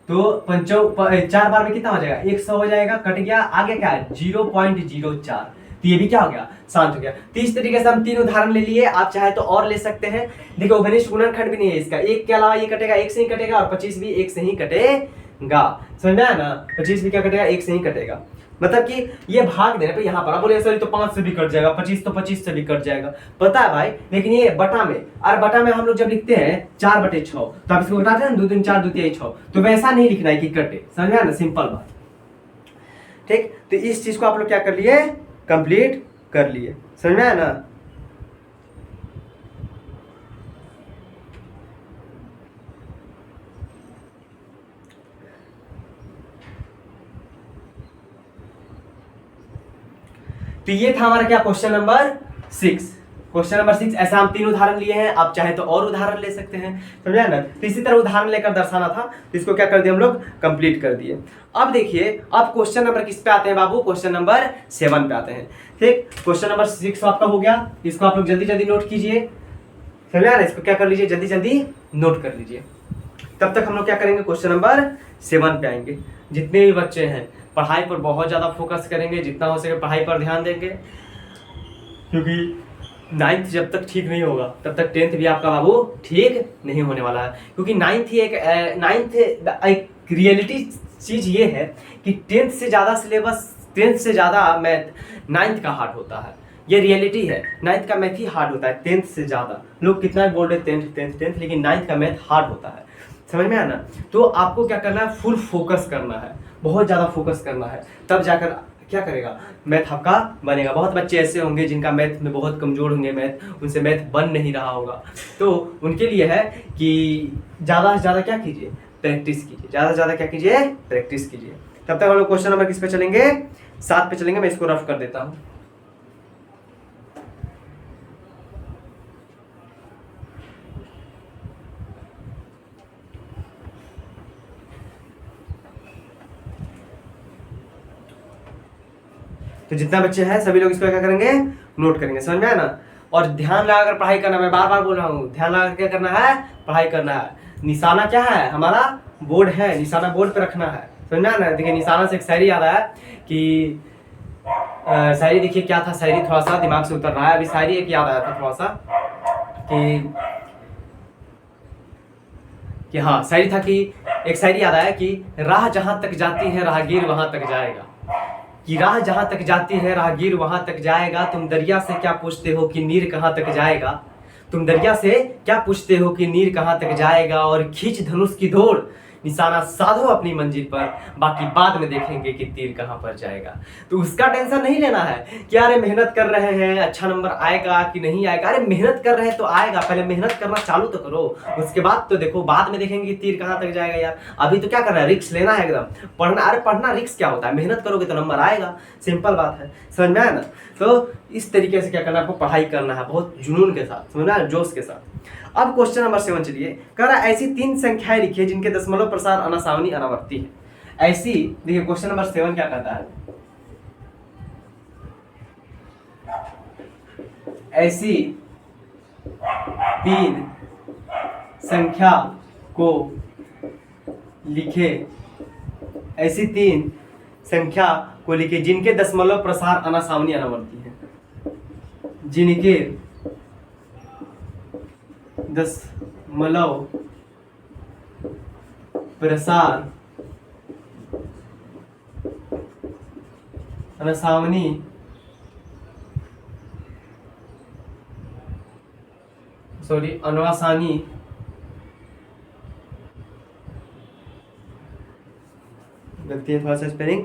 तो 4 बार में कितना हो जाएगा, 100 हो जाएगा, कट गया, आगे क्या है 0.04। तो ये भी क्या हो गया, शांत हो गया। तो इस तरीके से हम 3 उदाहरण ले लिए, आप चाहे तो और ले सकते हैं। देखो उभयनिष्ठ गुणनखंड भी नहीं है इसका, 1 के अलावा ये कटेगा, 1 से ही कटेगा, और 25 भी 1 से ही कटेगा, समझ में आया ना। 25 भी क्या कटेगा, 1 से ही कटेगा। मतलब कि ये भाग देने पे यहाँ पर आप बोले सर तो 5 से भी कट जाएगा, 25 तो 25 से भी कट जाएगा, पता है भाई। लेकिन ये बटा में, और बटा में हम लोग जब लिखते हैं 4/6, तो आप इसको घटाते हैं 2 3 4 2 3 6, तो वैसा नहीं लिखना है कि कटे, समझ में आया ना, सिंपल बात। ठीक, तो इस चीज को आप लोग क्या कर लिए, कंप्लीट कर लिए, समझ में आया ना। तो ये था हमारा क्या, क्वेश्चन नंबर 6। क्वेश्चन नंबर 6, ऐसा हम 3 उदाहरण लिए हैं, आप चाहे तो और उदाहरण ले सकते हैं, समझा ना। तो इसी तरह उदाहरण लेकर दर्शाना था, तो इसको क्या कर दिया हम लोग, कंप्लीट कर दिए। अब देखिए, अब क्वेश्चन नंबर किस पे आते हैं बाबू, क्वेश्चन नंबर 7 पे आते हैं। ठीक, क्वेश्चन नंबर 6 आपका हो गया, इसको आप लोग जल्दी जल्दी नोट कीजिए, समझा ना। इसको क्या कर लीजिए, जल्दी जल्दी नोट कर लीजिए। तब तक हम लोग क्या करेंगे, क्वेश्चन नंबर 7 पे आएंगे। जितने भी बच्चे हैं पढ़ाई पर बहुत ज़्यादा फोकस करेंगे, जितना हो सके पढ़ाई पर ध्यान देंगे, क्योंकि 9th जब तक ठीक नहीं होगा तब तक 10th भी आपका बाबू ठीक नहीं होने वाला है। क्योंकि 9th एक रियलिटी चीज़ ये है कि 10th से ज़्यादा सिलेबस, 10th से ज़्यादा मैथ 9th का हार्ड होता है, ये रियलिटी है। 9th का मैथ ही हार्ड होता है 10th से ज़्यादा। लोग कितना भी बोल रहे 10th, लेकिन 9th का मैथ हार्ड होता है, समझ में आया ना। तो आपको क्या करना है, फुल फोकस करना है, बहुत ज़्यादा फोकस करना है, तब जाकर क्या करेगा, मैथ आपका बनेगा। बहुत बच्चे ऐसे होंगे जिनका मैथ में बहुत कमज़ोर होंगे, मैथ उनसे मैथ बन नहीं रहा होगा, तो उनके लिए है कि ज़्यादा से ज़्यादा क्या कीजिए, प्रैक्टिस कीजिए, ज़्यादा से ज़्यादा क्या कीजिए, प्रैक्टिस कीजिए। तब तक हम लोग क्वेश्चन नंबर किस पे चलेंगे, 7 पे चलेंगे। मैं इसको रफ कर देता हूँ। तो जितना बच्चे हैं सभी लोग इसको क्या करेंगे, नोट करेंगे, समझ में आया ना। और ध्यान लगाकर पढ़ाई करना, मैं बार बार बोल रहा हूँ, ध्यान लगाकर क्या करना है, पढ़ाई करना है। निशाना क्या है, हमारा बोर्ड है, निशाना बोर्ड पे रखना है, समझ में आया ना। देखिए निशाना से एक शायरी याद आया कि शायरी देखिए क्या था, शायरी थोड़ा सा दिमाग से उतर रहा है अभी। शायरी एक याद आया था थोड़ा सा कि हाँ, शायरी था कि एक शायरी याद आया कि राह जहाँ तक जाती है राहगीर वहाँ तक जाएगा, कि राह जहाँ तक जाती है राहगीर वहाँ तक जाएगा। तुम दरिया से क्या पूछते हो कि नीर कहाँ तक जाएगा, तुम दरिया से क्या पूछते हो कि नीर कहाँ तक जाएगा। और खींच धनुष की दौड़, निशाना साधो अपनी मंजिल पर, बाकी बाद में देखेंगे कि तीर कहाँ पर जाएगा। तो उसका टेंशन नहीं लेना है कि अरे मेहनत कर रहे हैं अच्छा नंबर आएगा कि नहीं आएगा। अरे मेहनत कर रहे हैं तो आएगा, पहले मेहनत करना चालू तो करो, उसके बाद तो देखो, बाद में देखेंगे कि तीर कहाँ तक जाएगा। यार अभी तो क्या करना है, रिस्क लेना है एकदम, पढ़ना। अरे पढ़ना रिस्क क्या होता है, मेहनत करोगे तो नंबर आएगा, सिंपल बात है, समझ में आया ना। तो इस तरीके से क्या करना है, आपको पढ़ाई करना है बहुत जुनून के साथ, समझ में आया, जोश के साथ। अब क्वेश्चन नंबर 7 चलिए, कह रहा है ऐसी 3 संख्याएं लिखिए जिनके दशमलव प्रसार अनासावनी अनावर्ती है। ऐसी, देखिए क्वेश्चन नंबर 7 क्या कहता है, ऐसी 3 संख्या को लिखे ऐसी 3 संख्या को लिखे जिनके दशमलव प्रसार अनासावनी अनावर्ती है, जिनके दशमलव प्रसार अनासावनी अनवासानी लगती है, थोड़ा सा स्पेलिंग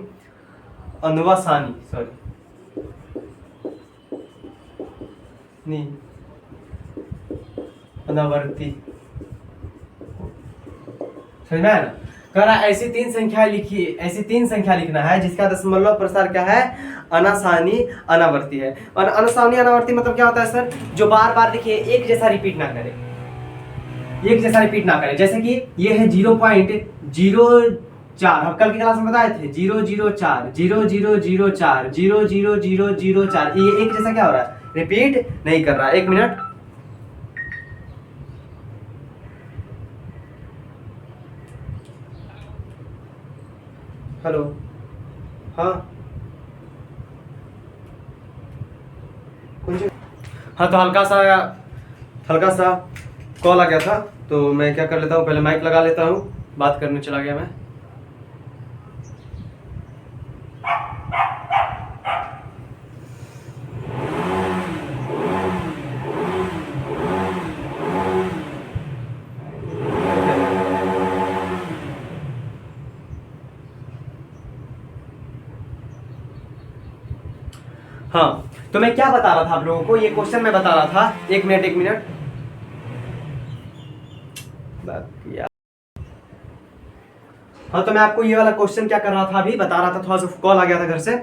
अनवासानी नहीं अनावर्ती, समझ में आया ना। कह रहा है ऐसी 3 संख्या लिखिए, ऐसी 3 संख्या लिखना है जिसका दशमलव प्रसार क्या है, अनासानी अनावर्ती है। और अनासानी अनावर्ती मतलब क्या होता है सर, जो बार बार देखिए एक जैसा रिपीट ना करे, एक जैसा रिपीट ना करे। जैसे कि ये है 0.04, हम कल की क्लास में बताए थे 004 0004 00004, ये एक जैसा क्या हो रहा है, रिपीट नहीं कर रहा है। 1 मिनट, हेलो, हाँ हाँ, तो हल्का सा कॉल आ गया था, तो मैं क्या कर लेता हूँ, पहले माइक लगा लेता हूँ, बात करने चला गया मैं। हाँ, तो मैं क्या बता रहा था आप लोगों को, ये क्वेश्चन मैं बता रहा था। 1 मिनट, 1 मिनट, हाँ, तो मैं आपको ये वाला क्वेश्चन क्या कर रहा था, अभी बता रहा था, थोड़ा सा कॉल आ गया था घर से।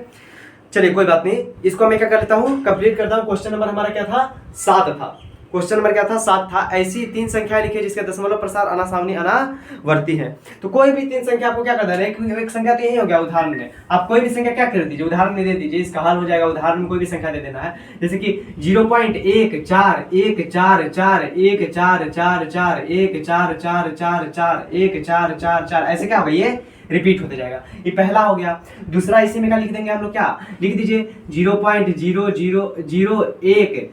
चलिए कोई बात नहीं, इसको मैं क्या कर लेता हूँ, कंप्लीट करता हूँ। क्वेश्चन नंबर हमारा क्या था, 7 था। क्वेश्चन नंबर क्या था, 7 था। ऐसी 3 संख्याएं लिखिए जिसके दशमलव प्रसार अनासावनी अनावर्ती है। तो कोई भी 3 संख्या आपको क्या करना है, एक संख्या तो यही हो गया उदाहरण में। आप कोई भी संख्या क्या कर दीजिए, उदाहरण में दे दीजिए, इसका हल हो जाएगा। उदाहरण में कोई भी संख्या दे देना है, जैसे कि 0.1414414414441444 ऐसे क्या होगा, ये रिपीट होते जाएगा। ये पहला हो गया। दूसरा इसी में क्या लिख देंगे हम लोग, क्या लिख दीजिए 0.0001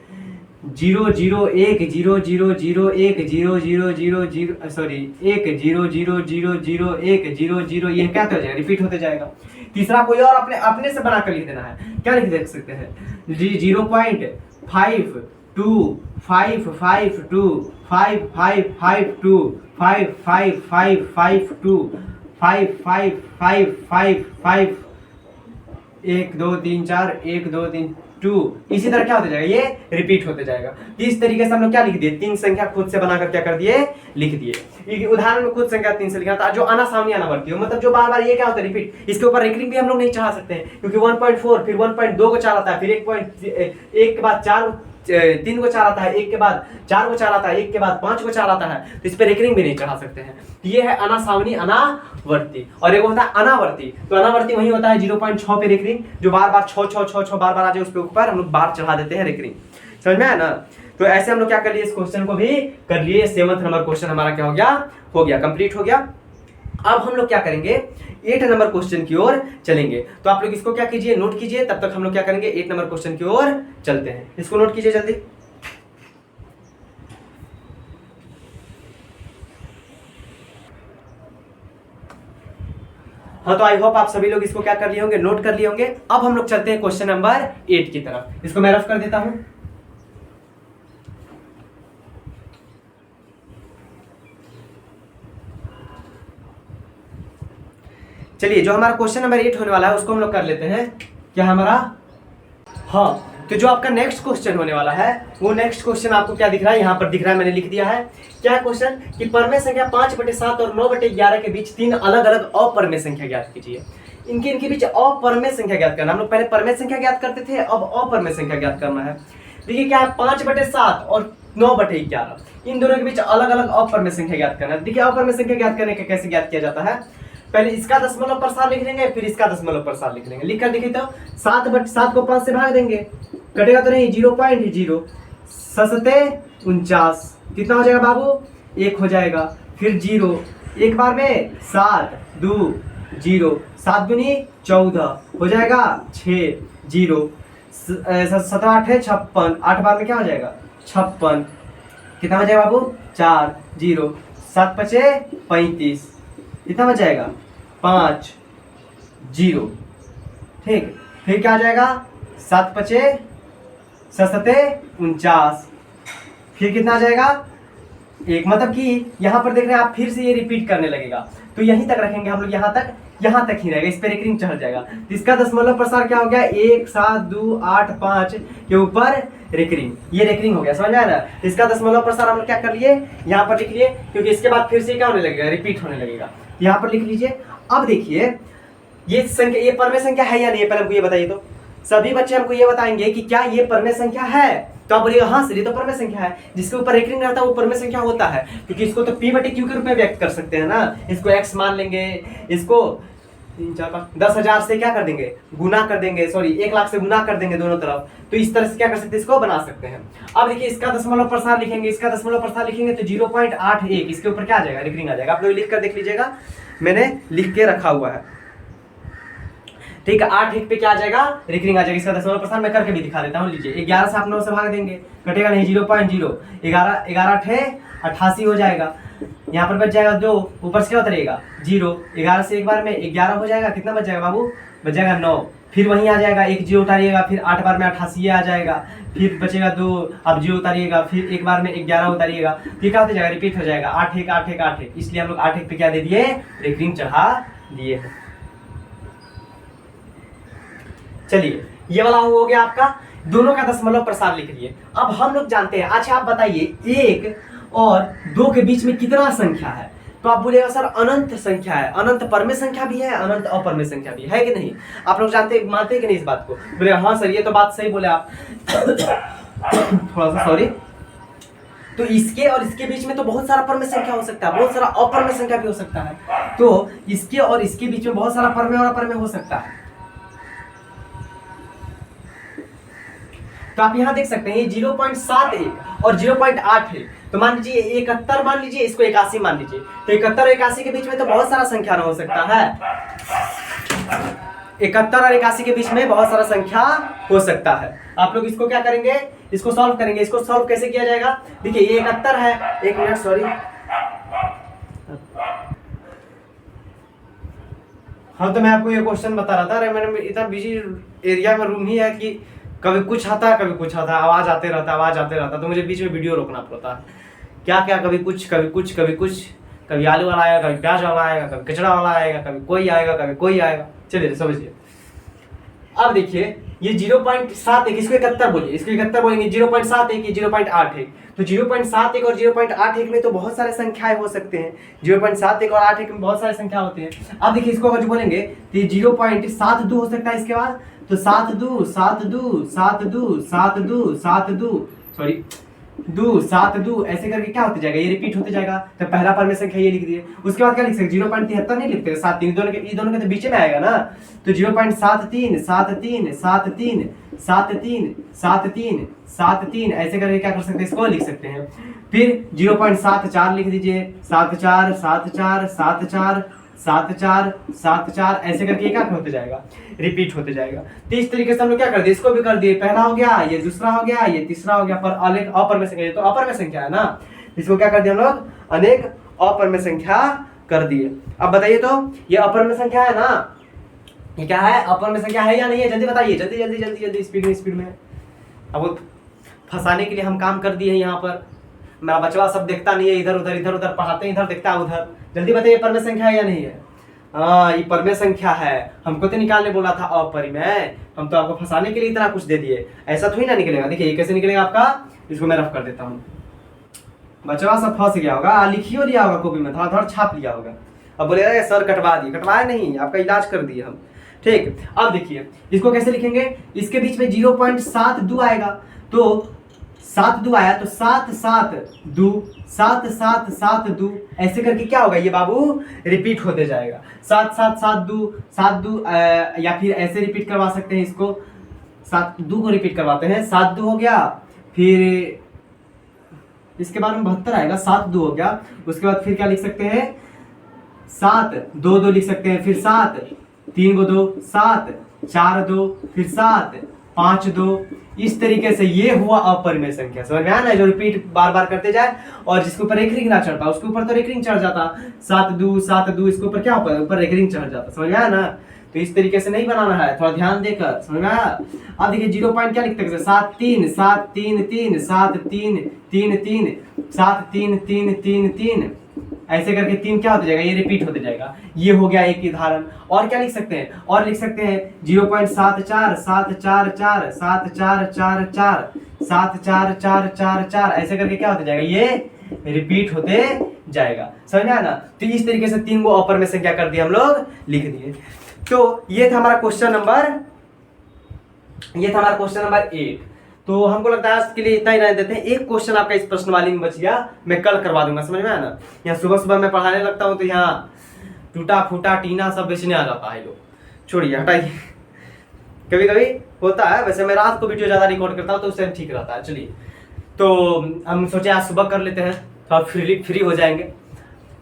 0.0001 ये क्या हो जाएगा, रिपीट होते जाएगा। तीसरा कोई और अपने से बनाकर लिख देना है, क्या लिख देख सकते हैं, 0.5255225555525555 1 2 3 4 1 2 3 2, इसी तरह क्या होता जाएगा, ये रिपीट होते जाएगा। इस तरीके से हम लोग क्या लिख दिए, 3 संख्या खुद से बनाकर क्या कर दिए, लिख दिए। उदाहरण में खुद संख्या 3 से लिखा था, जो अनासावनी अनावर्ती हो, मतलब जो बार बार ये क्या होता है, रिपीट। इसके ऊपर रेकरिंग भी हम लोग नहीं चाह सकते हैं, क्योंकि 1.4 फिर 1.2 को 4 आता है, फिर 1 के बाद 3 को 4 आता है, 1 के बाद 4 को 4 आता है, 1 के बाद 5 को 4 आता है, तो इस पे रेकरिंग भी नहीं चढ़ा सकते हैं। ये है अनासावनी अनावर्ती। और एक होता है अनावर्ती, तो अनावर्ती वही होता है 0.6 पे रेकरिंग, जो बार बार 6 बार बार आ जाए, उस पे ऊपर हम लोग बार चढ़ा देते हैं, रेकरिंग। समझ में आया ना। तो ऐसे हम लोग क्या कर लिए, इस क्वेश्चन को भी कर लिए। 7th नंबर क्वेश्चन हमारा क्या हो गया, कंप्लीट हो गया। अब हम लोग क्या करेंगे, 8 नंबर क्वेश्चन की ओर चलेंगे। तो आप लोग इसको क्या कीजिए, नोट कीजिए। तब तक हम लोग क्या करेंगे, 8 नंबर क्वेश्चन की ओर चलते हैं। इसको नोट कीजिए जल्दी। हाँ, तो आई होप आप सभी लोग इसको क्या कर लिए होंगे, नोट कर लिए होंगे। अब हम लोग चलते हैं क्वेश्चन नंबर 8 की तरफ। इसको मैं रफ कर देता हूं। चलिए, जो हमारा क्वेश्चन नंबर 8 होने वाला है उसको हम लोग कर लेते हैं। क्या हमारा, हाँ, तो जो आपका नेक्स्ट क्वेश्चन होने वाला है, वो नेक्स्ट क्वेश्चन आपको क्या दिख रहा है, यहाँ पर दिख रहा है, मैंने लिख दिया है। क्या है क्वेश्चन, कि परमेय संख्या 5/7 और 9/11 के बीच 3 अलग अलग अपरमेय संख्या ज्ञात कीजिए। इनके बीच अपरमेय संख्या ज्ञात करना। हम लोग पहले परमेय संख्या ज्ञात करते थे, अब अपरमेय संख्या ज्ञात करना है। देखिए क्या है, 5/7 और 9/11, इन दोनों के बीच अलग अलग अपरमेय संख्या ज्ञात करना है। देखिए अपरमेय संख्या ज्ञात करने का कैसे ज्ञात किया जाता है, पहले इसका दशमलव प्रसार लिख लेंगे, फिर इसका दशमलव प्रसार लिख लेंगे। लिखकर देखिए तो 7/7 को 5 से भाग देंगे, कटेगा तो नहीं, 0.0 7 49 कितना हो जाएगा बाबू, 1 हो जाएगा। फिर 0 एक बार में 7 2 0, 7 दूनी 14 हो जाएगा 6 0, 17 8 है 56, 8 बार में क्या हो जाएगा 56, कितना बचेगा बाबू 4 0, 7 बचे 35, कितना बच जाएगा 5 0, ठीक। फिर क्या आ जाएगा 7 बचे 7 49, फिर कितना आ जाएगा एक, मतलब कि यहाँ पर देख रहे हैं आप फिर से ये रिपीट करने लगेगा। तो यहीं तक रखेंगे हम लोग, यहाँ तक ही रहेगा, इस पर रेकरिंग चढ़ जाएगा। तो इसका दशमलव प्रसार क्या हो गया 1 7 2 8 5 के ऊपर रेकरिंग, ये रेकरिंग हो गया, समझ आया ना। इसका दशमलव प्रसार हम लोग क्या कर लिए, यहाँ पर लिख लिए, क्योंकि इसके बाद फिर से क्या होने लगेगा रिपीट होने लगेगा। यहाँ पर लिख लीजिए। अब देखिए ये संख्या, ये परमेय संख्या है या नहीं, पहले हमको ये बताइए। तो सभी बच्चे हमको ये बताएंगे कि क्या ये परमेय संख्या है, तो आप बोलिएगा हाँ सर ये तो परमेय संख्या है। जिसके ऊपर रेकरिंग रहता है वो परमेय संख्या होता है, क्योंकि इसको तो p बटे q के रूप में व्यक्त कर सकते हैं ना। इसको x मान लेंगे, इसको 10,000 से क्या कर देंगे गुना कर देंगे, सॉरी 1 लाख से गुना कर देंगे दोनों तरफ। तो इस तरह से क्या कर सकते हैं, इसको बना सकते हैं। अब देखिए इसका दशमलव प्रसार लिखेंगे, इसका दशमलव प्रसार लिखेंगे तो 0.81, इसके ऊपर क्या आ जाएगा रेकरिंग आ जाएगा। आप लोग लिख कर देख लीजिएगा, मैंने लिख के रखा हुआ है, ठीक है। 8 1 पे क्या आ जाएगा रेकरिंग आ जाएगा। इसका दशमलव प्रसार मैं करके भी दिखा देता हूँ। लीजिए 11 से आप 9 से भाग देंगे, कटेगा नहीं 0.0, 11 11 8 88 हो जाएगा। यहाँ पर बच जाएगा 2, ऊपर से क्या उतरेगा 0, 11 से एक बार में 11 हो जाएगा, कितना बच जाएगा बाबू बच जाएगा 9, फिर वहीं आ जाएगा 1 0 उतारिएगा, फिर 8 बार में 88 आ जाएगा, फिर बचेगा 2, अब 0 उतारिएगा, फिर एक बार में 11 उतारिएगा, फिर क्या हो जाएगा रिपीट हो जाएगा 8 1 8 1 8 1। इसलिए हम लोग 8 1 पे क्या दे दिए रेकरिंग चढ़ा दिए हैं। चलिए ये वाला हो गया आपका, दोनों का दशमलव प्रसार लिख लिए। अब हम लोग जानते हैं, अच्छा आप बताइए 1 और 2 के बीच में कितना संख्या है, तो आप बोलेगा सर अनंत संख्या है। अनंत परमेय संख्या भी है, अनंत अपरमेय संख्या भी है कि नहीं। आप लोग जानते मानते हैं कि नहीं इस बात को, बोले हाँ सर ये तो बात सही बोले आप थोड़ा सा सॉरी। तो इसके और इसके बीच में तो बहुत सारा परमेय संख्या हो सकता है, बहुत सारा अपरमेय संख्या भी हो सकता है। तो इसके और इसके बीच में बहुत सारा परमेय और अपरमेय हो सकता है। तो आप यहाँ देख सकते हैं ये 0.71 और 0.8 है। तो मान लीजिए 71 मान लीजिए, इसको 81 मान लीजिए। तो 71 और 81 के बीच में तो बहुत सारा संख्या हो सकता है। 71 और 81 के बीच में बहुत सारा संख्या हो सकता है। आप लोग इसको क्या करेंगे, इसको सॉल्व करेंगे। इसको सॉल्व कैसे किया जाएगा, देखिए ये 71 है, एक मिनट सॉरी, हाँ तो मैं आपको ये क्वेश्चन बता रहा था। अरे मैंने इतना बिजी एरिया में रूम ही है कि कभी कुछ आता है कभी कुछ आता है, आवाज आते रहता, तो मुझे बीच में वीडियो रोकना पड़ता है। क्या क्या कभी कुछ कभी आलू वाला आएगा, कभी प्याज वाला आएगा, कभी कचड़ा वाला आएगा, कभी कोई आएगा। चलिए समझिए। अब देखिए ये 0.71, इसको 71 बोलिए, इसको 71 बोलेंगे, 0.71 ये 0.81। तो 0.71 और 0.81 में तो बहुत सारे संख्याएं हो सकते हैं। 0.71 और 81 में बहुत सारे संख्या होते हैं। अब देखिए इसको अगर जो बोलेंगे तो 0.72 हो सकता है। इसके बाद तो 7 2 7 2 7 2 7 2 7 2 सॉरी 2 7 2 ऐसे करके क्या होते जाएगा, ये रिपीट होते जाएगा। तो पहला परमेय संख्या ये लिख दिए। उसके बाद क्या लिख सकते 0.73 नहीं लिखते, 7 3 दोनों के तो बीच में आएगा ना। तो 0.73 7 3 7 3 7 3 7 3 7 3 ऐसे करके क्या कर सकते हैं, इसको लिख सकते हैं। फिर 0.74 लिख दीजिए, 7 4 7 4 7 4 7 4 7 4 ऐसे करके क्या होते जाएगा रिपीट होते जाएगा। तो इस तरीके से हम लोग क्या कर दिए, इसको भी कर दिए। पहला हो गया, ये दूसरा हो गया, ये तीसरा हो गया। पर अनेक अपरमेय संख्या, तो अपरमेय संख्या है ना, इसको क्या कर दिया हम लोग अनेक अपरमेय संख्या कर दिए। अब बताइए तो ये अपरमेय संख्या है ना, ये क्या है अपरमेय संख्या है या नहीं है, जल्दी बताइए, जल्दी स्पीड में। अब फंसाने के लिए हम काम कर दिए हैं यहाँ पर। मेरा बचवा सब देखता नहीं है, इधर उधर पढ़ाते हैं, इधर देखता है उधर। जल्दी बताइए परमेय संख्या है या नहीं है। हाँ ये परमेय संख्या है। हमको तो निकालने बोला था अपरिमेय, हम तो आपको फंसाने के लिए इतना कुछ दे दिए। ऐसा थोड़ी ना निकलेगा। देखिए ये कैसे निकलेगा आपका, इसको मैं रफ कर देता हूँ। बचवा सब फंस गया होगा, लिखियो लिया होगा कॉपी में, थोड़ा छाप लिया होगा। अब बोले सर कटवा दिए, कटवाए नहीं, आपका इलाज कर दिए हम। ठीक, अब देखिए इसको कैसे लिखेंगे। इसके बीच में 0.72 आएगा, तो 7 2 आया तो 7 7 2 7 7 7 2 ऐसे करके क्या होगा ये बाबू रिपीट होते जाएगा। 7 7 7 2 7 2 या फिर ऐसे रिपीट करवा सकते हैं इसको, 7 2 को रिपीट करवाते हैं। 7 2 हो गया, फिर इसके बाद में 72 आएगा, 7 2 हो गया। उसके बाद फिर क्या लिख सकते हैं 7, 2 2 लिख सकते हैं, फिर 7, 3 को 2 7, 4 2, फिर 7, 5 2। इस तरीके से ये हुआ अपरिमेय संख्या। समझ में आया ना, जो रिपीट बार बार करते जाए और जिसके ऊपर एक रिंग ना चढ़ पाए उसके ऊपर तो एक रिंग चढ़ जाता, 7 2 7 2, इसके ऊपर क्या ऊपर एक रिंग चढ़ जाता। समझ में आया ना, तो इस तरीके से नहीं बनाना है, थोड़ा ध्यान देकर। समझ में आया। अब देखिए 0 पॉइंट क्या लिखते हैं, 7 3 7 3 3 7 3 3 3 7 3 3 3 3, ऐसे करके 3 क्या होता जाएगा, ये रिपीट होते जाएगा। ये हो गया एक उदाहरण। और क्या लिख सकते हैं, और लिख सकते हैं 0.74 7 4 4 7 4 4 4 7 4 4 4 4, ऐसे करके क्या होता जाएगा, ये रिपीट होते जाएगा। समझ में आया ना। तो इस तरीके से 3 को अपर में से क्या कर दिया, हम लोग लिख दिए। तो ये था हमारा क्वेश्चन नंबर 8। तो हमको लगता है इसके लिए इतना ही रहने देते हैं। एक क्वेश्चन आपका इस प्रश्न वाली में बच गया, मैं कल करवा दूंगा। समझ में आया ना। यहाँ सुबह सुबह मैं पढ़ाने लगता हूँ तो यहाँ टूटा फूटा टीना सब बेचने आ जाता है लोग। छोड़िए, हटाइए, कभी कभी होता है। वैसे मैं रात को वीडियो ज़्यादा रिकॉर्ड करता हूँ तो उससे ठीक रहता है। चलिए, तो हम सोचे आज सुबह कर लेते हैं, थोड़ा फ्री हो जाएंगे।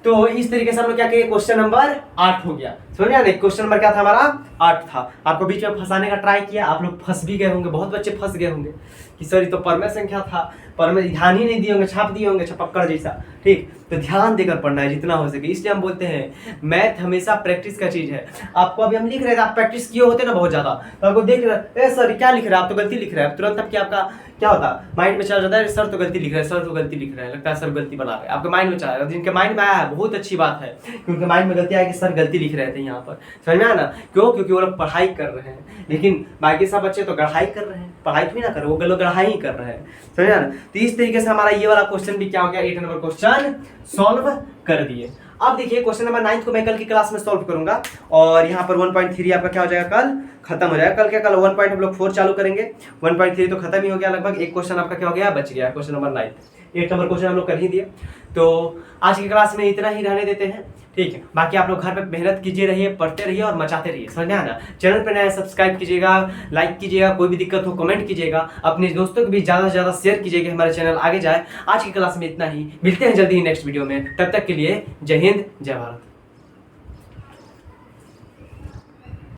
तो इस तरीके से हम लोग क्या किए, क्वेश्चन नंबर 8 हो गया। समझ में, क्वेश्चन नंबर क्या था हमारा, 8 था। आपको बीच में फंसाने का ट्राई किया, आप लोग फंस भी गए होंगे, बहुत बच्चे फंस गए होंगे कि सर ये तो परमेय संख्या था, परमेय ध्यान ही नहीं दिए होंगे, छाप दिए होंगे छपक्कड़ जैसा। ठीक, तो ध्यान देकर पढ़ना है जितना हो सके। इसलिए हम बोलते हैं मैथ हमेशा प्रैक्टिस का चीज है। आपको अभी हम लिख रहे थे, आप प्रैक्टिस किए होते ना बहुत ज्यादा, तो आपको देख रहे सर क्या लिख रहे हैं, आप तो गलती लिख रहे हैं, तुरंत आपकी आपका क्या होता माइंड में चला जाता है, सर तो गलती लिख रहे हैं, सर तो गलती लिख रहे हैं, लगता है सर गलती बना रहे हैं, आपके माइंड में चला जाएगा। जिनके माइंड में आया है बहुत अच्छी बात है, क्योंकि माइंड में गलती आया कि सर गलती लिख रहे थे यहाँ पर। समझ में आया ना, क्यों, क्योंकि वो लोग पढ़ाई कर रहे हैं, लेकिन बाकी सब बच्चे तो गढ़ाई कर रहे हैं, पढ़ाई भी ना कर रहे, वो लोग गढ़ाई ही कर रहे हैं। समझ ना। तो इस तरीके से हमारा ये वाला क्वेश्चन भी क्या हो गया, 8 नंबर क्वेश्चन सॉल्व कर दिए। अब देखिए क्वेश्चन नंबर 9 को मैं कल की क्लास में सॉल्व करूंगा, और यहाँ पर 1.3 आपका क्या हो जाएगा, कल खत्म हो जाएगा। कल क्या, कल 1.4 चालू करेंगे, 1.3 तो खत्म ही हो गया लगभग। एक क्वेश्चन आपका क्या हो गया, बच गया, क्वेश्चन नंबर 9। 8 नंबर क्वेश्चन हम लोग कर ही दिए। तो आज की क्लास में इतना ही रहने देते हैं, ठीक है। बाकी आप लोग घर पे मेहनत कीजिए, रहिए, पढ़ते रहिए और मचाते रहिए। समझ में आया ना। चैनल पे नया सब्सक्राइब कीजिएगा, लाइक कीजिएगा, कोई भी दिक्कत हो कमेंट कीजिएगा, अपने दोस्तों को भी ज़्यादा से ज़्यादा शेयर कीजिएगा, हमारे चैनल आगे जाए। आज की क्लास में इतना ही, मिलते हैं जल्दी ही नेक्स्ट वीडियो में। तब तक के लिए जय हिंद, जय भारत।